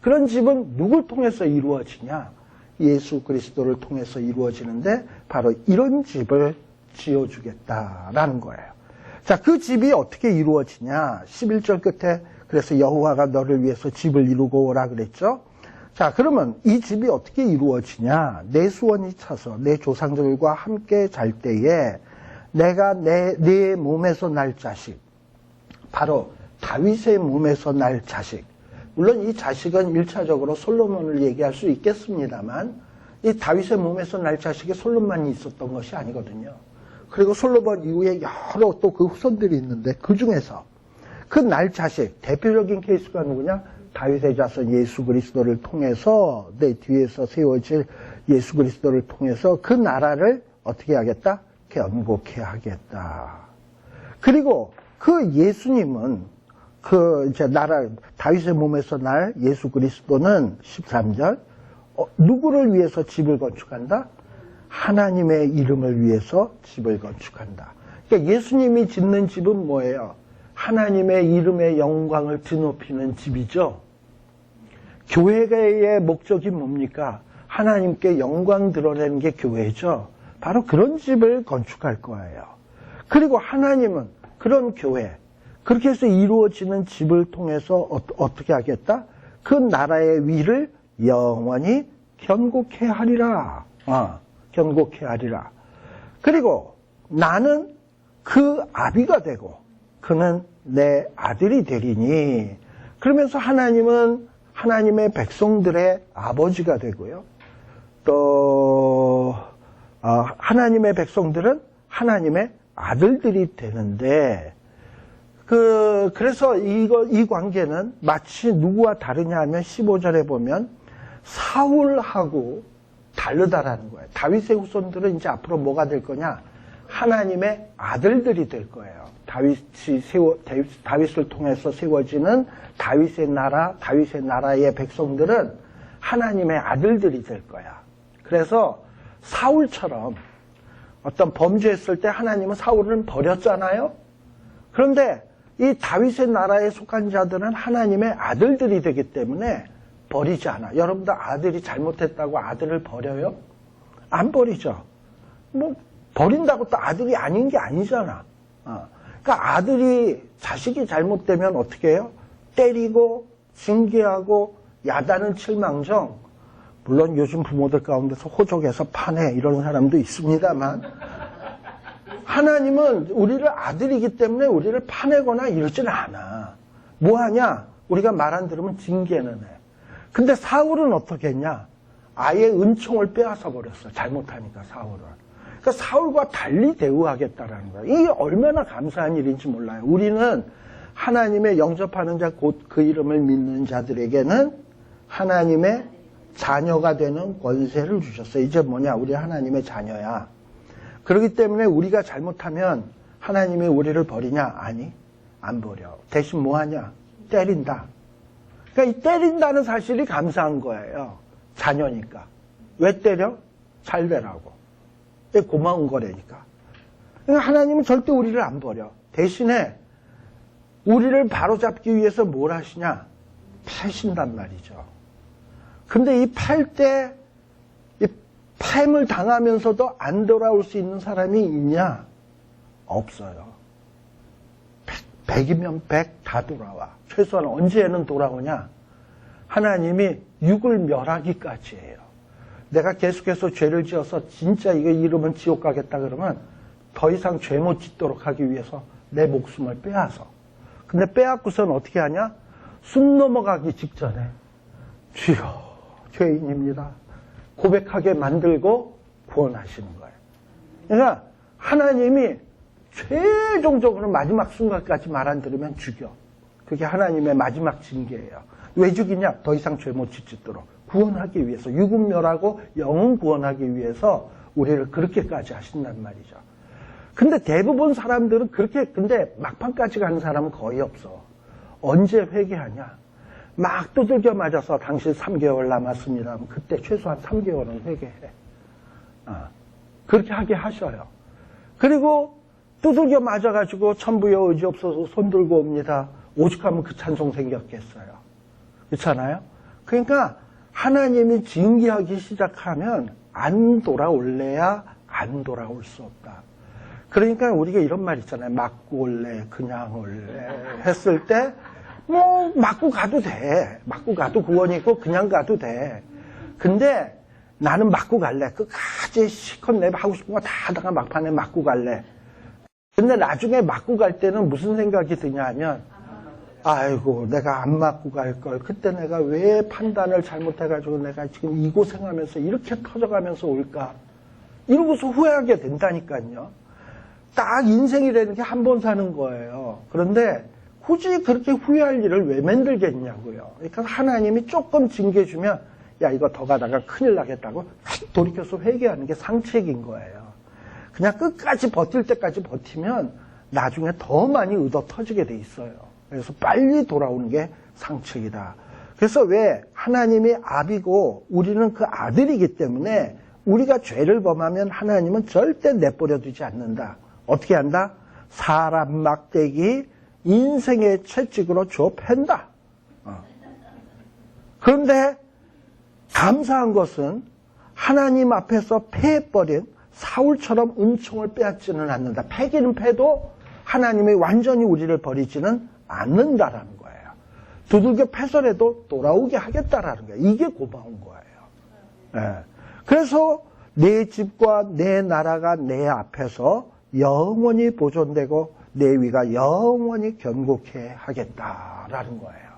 Speaker 1: 그런 집은 누굴 통해서 이루어지냐? 예수 그리스도를 통해서 이루어지는데 바로 이런 집을 지어주겠다라는 거예요. 자, 그 집이 어떻게 이루어지냐? 11절 끝에 그래서 여호와가 너를 위해서 집을 이루고 오라 그랬죠. 자, 그러면 이 집이 어떻게 이루어지냐? 내 소원이 차서 내 조상들과 함께 잘 때에 내가 내 몸에서 날 자식, 바로 다윗의 몸에서 날 자식. 물론 이 자식은 1차적으로 솔로몬을 얘기할 수 있겠습니다만 이 다윗의 몸에서 날 자식이 솔로몬만이 있었던 것이 아니거든요. 그리고 솔로몬 이후에 여러 또 그 후손들이 있는데 그 중에서 그 날 자식, 대표적인 케이스가 누구냐? 다윗의 자손 예수 그리스도를 통해서 내 뒤에서 세워질 예수 그리스도를 통해서 그 나라를 어떻게 하겠다? 견고케 하겠다. 그리고 그 예수님은 그 이제 나라 다윗의 몸에서 날 예수 그리스도는 13절 누구를 위해서 집을 건축한다? 하나님의 이름을 위해서 집을 건축한다. 그러니까 예수님이 짓는 집은 뭐예요? 하나님의 이름의 영광을 드높이는 집이죠. 교회의 목적이 뭡니까? 하나님께 영광 드러내는 게 교회죠. 바로 그런 집을 건축할 거예요. 그리고 하나님은 그런 교회, 그렇게 해서 이루어지는 집을 통해서 어떻게 하겠다? 그 나라의 위를 영원히 견고케 하리라. 견고케 하리라. 그리고 나는 그 아비가 되고 그는 내 아들이 되리니. 그러면서 하나님은 하나님의 백성들의 아버지가 되고요. 또 하나님의 백성들은 하나님의 아들들이 되는데 그래서 이 관계는 마치 누구와 다르냐 하면 15절에 보면 사울하고 다르다라는 거예요. 다윗의 후손들은 이제 앞으로 뭐가 될 거냐? 하나님의 아들들이 될 거예요. 다윗을 통해서 세워지는 다윗의 나라의 백성들은 하나님의 아들들이 될 거야. 그래서 사울처럼 어떤 범죄했을 때 하나님은 사울을 버렸잖아요. 그런데 이 다윗의 나라에 속한 자들은 하나님의 아들들이 되기 때문에 버리지 않아. 여러분들 아들이 잘못했다고 아들을 버려요? 안 버리죠. 뭐 버린다고 또 아들이 아닌 게 아니잖아. 그러니까 자식이 잘못되면 어떻게 해요? 때리고 징계하고 야단은 칠망정. 물론 요즘 부모들 가운데서 호적에서 파내 이런 사람도 있습니다만 하나님은 우리를 아들이기 때문에 우리를 파내거나 이러지는 않아. 뭐하냐? 우리가 말 안 들으면 징계는 해. 근데 사울은 어떻게 했냐? 아예 은총을 빼앗아 버렸어. 잘못하니까 사울은. 그러니까 사울과 달리 대우하겠다라는 거야. 이게 얼마나 감사한 일인지 몰라요. 우리는 하나님의 영접하는 자, 곧 그 이름을 믿는 자들에게는 하나님의 자녀가 되는 권세를 주셨어요. 이제 뭐냐? 우리 하나님의 자녀야. 그렇기 때문에 우리가 잘못하면 하나님이 우리를 버리냐? 아니, 안 버려. 대신 뭐하냐? 때린다. 그러니까 이 때린다는 사실이 감사한 거예요. 자녀니까. 왜 때려? 잘 되라고. 고마운 거라니까. 그러니까 하나님은 절대 우리를 안 버려. 대신에 우리를 바로잡기 위해서 뭘 하시냐? 패신단 말이죠. 근데 이 팔 때 이 팸을 당하면서도 안 돌아올 수 있는 사람이 있냐? 없어요. 100이면 100 다 돌아와. 최소한 언제는 돌아오냐? 하나님이 육을 멸하기까지 해요. 내가 계속해서 죄를 지어서 진짜 이거 이러면 지옥 가겠다 그러면 더 이상 죄 못 짓도록 하기 위해서 내 목숨을 빼앗아. 근데 빼앗고선 어떻게 하냐? 숨 넘어가기 직전에 주여 죄인입니다. 고백하게 만들고 구원하시는 거예요. 그러니까 하나님이 최종적으로 마지막 순간까지 말 안 들으면 죽여. 그게 하나님의 마지막 징계예요. 왜 죽이냐? 더 이상 죄 못 짓도록 구원하기 위해서, 육은 멸하고 영은 구원하기 위해서 우리를 그렇게까지 하신단 말이죠. 근데 대부분 사람들은 근데 막판까지 가는 사람은 거의 없어. 언제 회개하냐? 막 두들겨 맞아서 당신 3개월 남았습니다. 그때 최소한 3개월은 회개해. 그렇게 하게 하셔요. 그리고 두들겨 맞아가지고 천부의 의지 없어서 손 들고 옵니다. 오죽하면 그 찬송 생겼겠어요. 그렇잖아요? 그러니까 하나님이 징계하기 시작하면 안 돌아올래야 안 돌아올 수 없다. 그러니까 우리가 이런 말 있잖아요. 맞고 올래, 그냥 올래 했을 때 뭐 맞고 가도 돼. 맞고 가도 구원이 있고 그냥 가도 돼. 근데 나는 맞고 갈래. 끝까지 실컷 내가 하고 싶은 거 다 하다가 막판에 맞고 갈래. 근데 나중에 맞고 갈 때는 무슨 생각이 드냐 하면 아이고 내가 안 맞고 갈 걸. 그때 내가 왜 판단을 잘못해가지고 내가 지금 이 고생하면서 이렇게 터져가면서 올까. 이러고서 후회하게 된다니까요. 딱 인생이라는 게 한 번 사는 거예요. 그런데 굳이 그렇게 후회할 일을 왜 만들겠냐고요. 그러니까 하나님이 조금 징계 주면 야 이거 더 가다가 큰일 나겠다고 돌이켜서 회개하는 게 상책인 거예요. 그냥 끝까지 버틸 때까지 버티면 나중에 더 많이 얻어 터지게 돼 있어요. 그래서 빨리 돌아오는 게 상책이다. 그래서 왜 하나님이 아비고 우리는 그 아들이기 때문에 우리가 죄를 범하면 하나님은 절대 내버려 두지 않는다. 어떻게 한다? 사람 막대기 인생의 채찍으로 줘 팬다. 그런데 감사한 것은 하나님 앞에서 패해버린 사울처럼 은총을 빼앗지는 않는다. 패기는 패도 하나님이 완전히 우리를 버리지는 않는다라는 거예요. 두들겨 패서라도 돌아오게 하겠다라는 거예요. 이게 고마운 거예요. 네. 그래서 내 집과 내 나라가 내 앞에서 영원히 보존되고 내 위가 영원히 견고케 하겠다라는 거예요.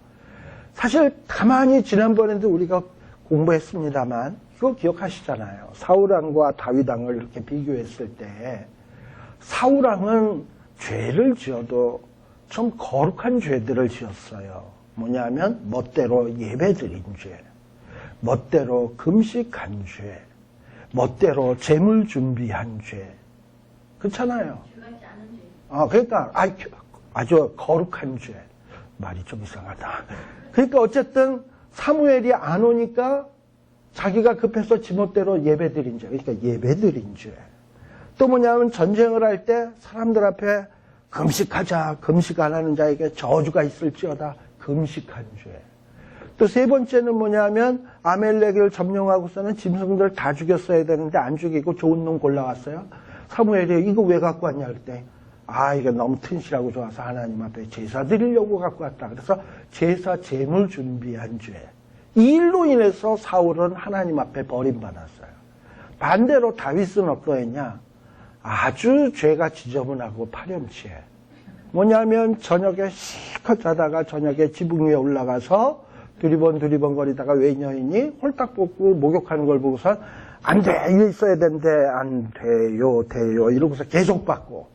Speaker 1: 사실 가만히 지난번에도 우리가 공부했습니다만 이거 기억하시잖아요. 사울왕과 다윗왕을 이렇게 비교했을 때 사울왕은 죄를 지어도 좀 거룩한 죄들을 지었어요. 뭐냐면 멋대로 예배드린 죄, 멋대로 금식한 죄, 멋대로 재물 준비한 죄. 그렇잖아요. 그러니까 아주 거룩한 죄. 말이 좀 이상하다. 그러니까 어쨌든 사무엘이 안 오니까 자기가 급해서 지멋대로 예배드린 죄. 그러니까 예배드린 죄. 또 뭐냐면 전쟁을 할 때 사람들 앞에 금식하자. 금식 안 하는 자에게 저주가 있을지어다. 금식한 죄. 또 세 번째는 뭐냐면 아멜렉을 점령하고서는 짐승들 다 죽였어야 되는데 안 죽이고 좋은 놈 골라왔어요. 사무엘이 이거 왜 갖고 왔냐 그랬더니 이게 너무 튼실하고 좋아서 하나님 앞에 제사 드리려고 갖고 왔다. 그래서 제사 제물 준비한 죄. 이 일로 인해서 사울은 하나님 앞에 버림받았어요. 반대로 다윗은 어떠했냐? 아주 죄가 지저분하고 파렴치해. 뭐냐면 저녁에 실컷 자다가 저녁에 지붕 위에 올라가서 두리번 거리다가 외녀인이 홀딱 벗고 목욕하는 걸 보고선 안 돼, 이거 있어야 되는데 안 돼요 이러고서 계속 받고,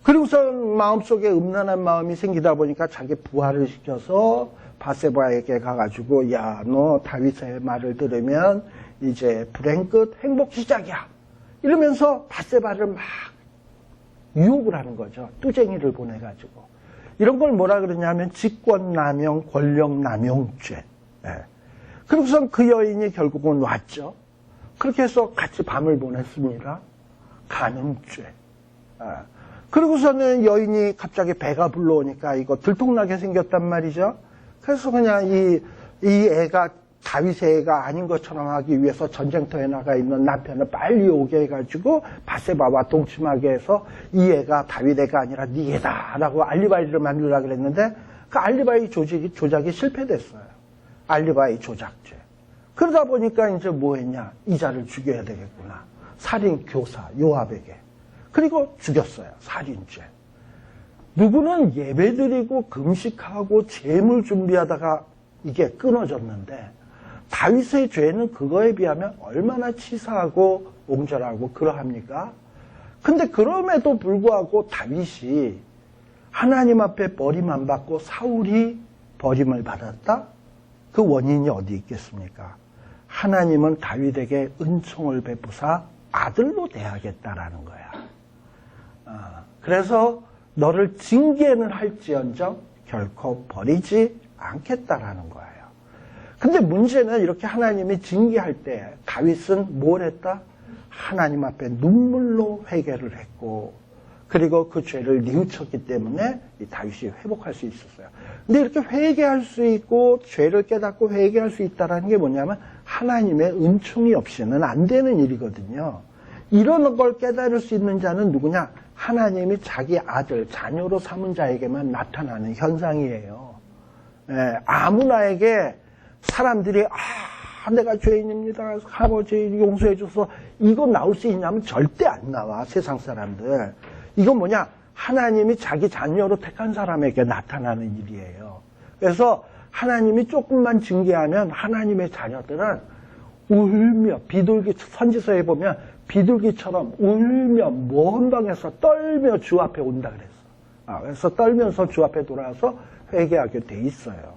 Speaker 1: 그리고서 마음속에 음란한 마음이 생기다 보니까 자기 부하를 시켜서 바세바에게 가가지고 야, 너 다윗의 말을 들으면 이제 불행 끝 행복 시작이야 이러면서 바세바를 막 유혹을 하는 거죠. 뚜쟁이를 보내가지고. 이런 걸 뭐라 그러냐면 직권남용, 권력남용죄. 그리고선 그 여인이 결국은 왔죠. 그렇게 해서 같이 밤을 보냈습니다. 간음죄. 그리고서는 여인이 갑자기 배가 불러오니까 이거 들통나게 생겼단 말이죠. 그래서 그냥 이 애가 다윗의 애가 아닌 것처럼 하기 위해서 전쟁터에 나가 있는 남편을 빨리 오게 해가지고 바세바와 동침하게 해서 이 애가 다윗 애가 아니라 네 애다라고 알리바이를 만들려고 그랬는데 그 알리바이 조작이 실패됐어요. 알리바이 조작죄. 그러다 보니까 이제 뭐 했냐? 이자를 죽여야 되겠구나. 살인 교사 요압에게. 그리고 죽였어요. 살인죄. 누구는 예배드리고 금식하고 재물 준비하다가 이게 끊어졌는데 다윗의 죄는 그거에 비하면 얼마나 치사하고 옹졸하고 그러합니까? 근데 그럼에도 불구하고 다윗이 하나님 앞에 버림 안 받고 사울이 버림을 받았다? 그 원인이 어디 있겠습니까? 하나님은 다윗에게 은총을 베푸사 아들로 대하겠다라는 거야. 그래서 너를 징계는 할지언정 결코 버리지 않겠다라는 거예요. 근데 문제는 이렇게 하나님이 징계할 때 다윗은 뭘 했다? 하나님 앞에 눈물로 회개를 했고, 그리고 그 죄를 뉘우쳤기 때문에 이 다윗이 회복할 수 있었어요. 근데 이렇게 회개할 수 있고 죄를 깨닫고 회개할 수 있다는 게 뭐냐면 하나님의 은총이 없이는 안 되는 일이거든요. 이런 걸 깨달을 수 있는 자는 누구냐? 하나님이 자기 아들, 자녀로 삼은 자에게만 나타나는 현상이에요. 아무나에게 사람들이 내가 죄인입니다. 아버지 용서해줘서 이거 나올 수 있냐면 절대 안 나와. 세상 사람들. 이건 뭐냐? 하나님이 자기 자녀로 택한 사람에게 나타나는 일이에요. 그래서 하나님이 조금만 징계하면 하나님의 자녀들은 울며 비둘기, 선지서에 보면 비둘기처럼 울며 먼 방에서 떨며 주 앞에 온다 그랬어. 그래서 떨면서 주 앞에 돌아와서 회개하게 돼 있어요.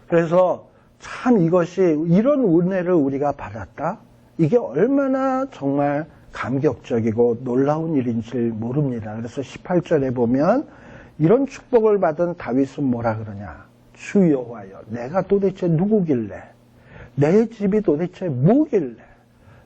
Speaker 1: 그래서 참 이것이 이런 은혜를 우리가 받았다? 이게 얼마나 정말 감격적이고 놀라운 일인지 모릅니다. 그래서 18절에 보면 이런 축복을 받은 다윗은 뭐라 그러냐? 주 여호와여, 내가 도대체 누구길래? 내 집이 도대체 뭐길래?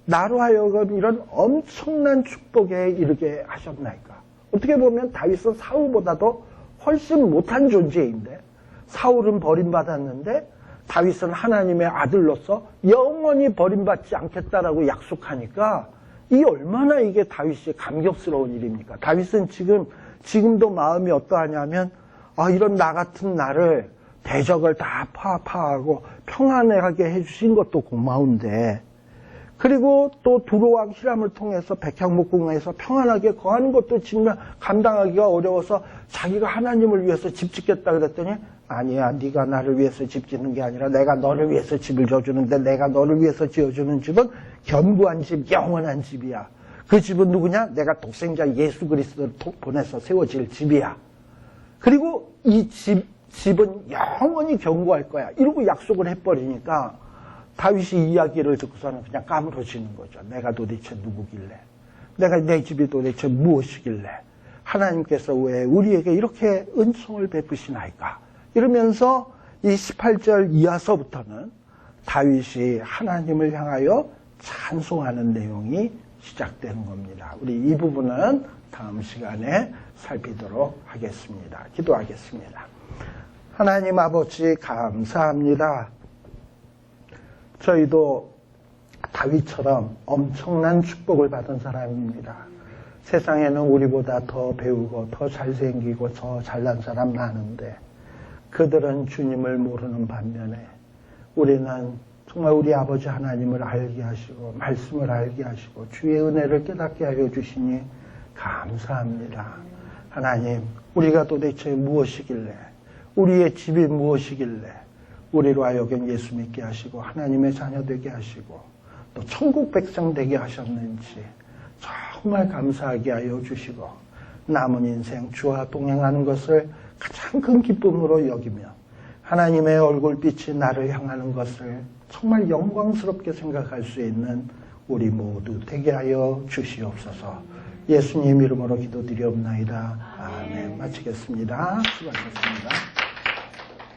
Speaker 1: 나로 하여금 이런 엄청난 축복에 이르게 하셨나이까? 어떻게 보면 다윗은 사울보다도 훨씬 못한 존재인데, 사울은 버림받았는데 다윗은 하나님의 아들로서 영원히 버림받지 않겠다라고 약속하니까 이 얼마나 이게 다윗이 감격스러운 일입니까? 다윗은 지금도 마음이 어떠하냐면 이런 나 같은 나를 대적을 다 파하고 평안하게 해주신 것도 고마운데, 그리고 또 두로와 히람을 통해서 백향목궁에서 평안하게 거하는 것도 정말 감당하기가 어려워서 자기가 하나님을 위해서 집 짓겠다 그랬더니 아니야, 네가 나를 위해서 집 짓는 게 아니라 내가 너를 위해서 집을 져주는데, 내가 너를 위해서 지어주는 집은 견고한 집, 영원한 집이야. 그 집은 누구냐? 내가 독생자 예수 그리스도를 보내서 세워질 집이야. 그리고 이 집은 영원히 견고할 거야. 이러고 약속을 해버리니까 다윗이 이야기를 듣고서는 그냥 까무러지는 거죠. 내가 도대체 누구길래? 내 집이 도대체 무엇이길래? 하나님께서 왜 우리에게 이렇게 은총을 베푸시나이까? 이러면서 이 18절 이하서부터는 다윗이 하나님을 향하여 찬송하는 내용이 시작되는 겁니다. 우리 이 부분은 다음 시간에 살피도록 하겠습니다. 기도하겠습니다. 하나님 아버지 감사합니다. 저희도 다윗처럼 엄청난 축복을 받은 사람입니다. 세상에는 우리보다 더 배우고 더 잘생기고 더 잘난 사람 많은데 그들은 주님을 모르는 반면에 우리는 정말 우리 아버지 하나님을 알게 하시고 말씀을 알게 하시고 주의 은혜를 깨닫게 하여 주시니 감사합니다. 하나님, 우리가 도대체 무엇이길래, 우리의 집이 무엇이길래 우리로 하여금 예수 믿게 하시고 하나님의 자녀 되게 하시고 또 천국 백성 되게 하셨는지 정말 감사하게 하여 주시고 남은 인생 주와 동행하는 것을 가장 큰 기쁨으로 여기며 하나님의 얼굴빛이 나를 향하는 것을 정말 영광스럽게 생각할 수 있는 우리 모두 되게 하여 주시옵소서. 예수님 이름으로 기도드리옵나이다. 아멘. 마치겠습니다. 수고하셨습니다.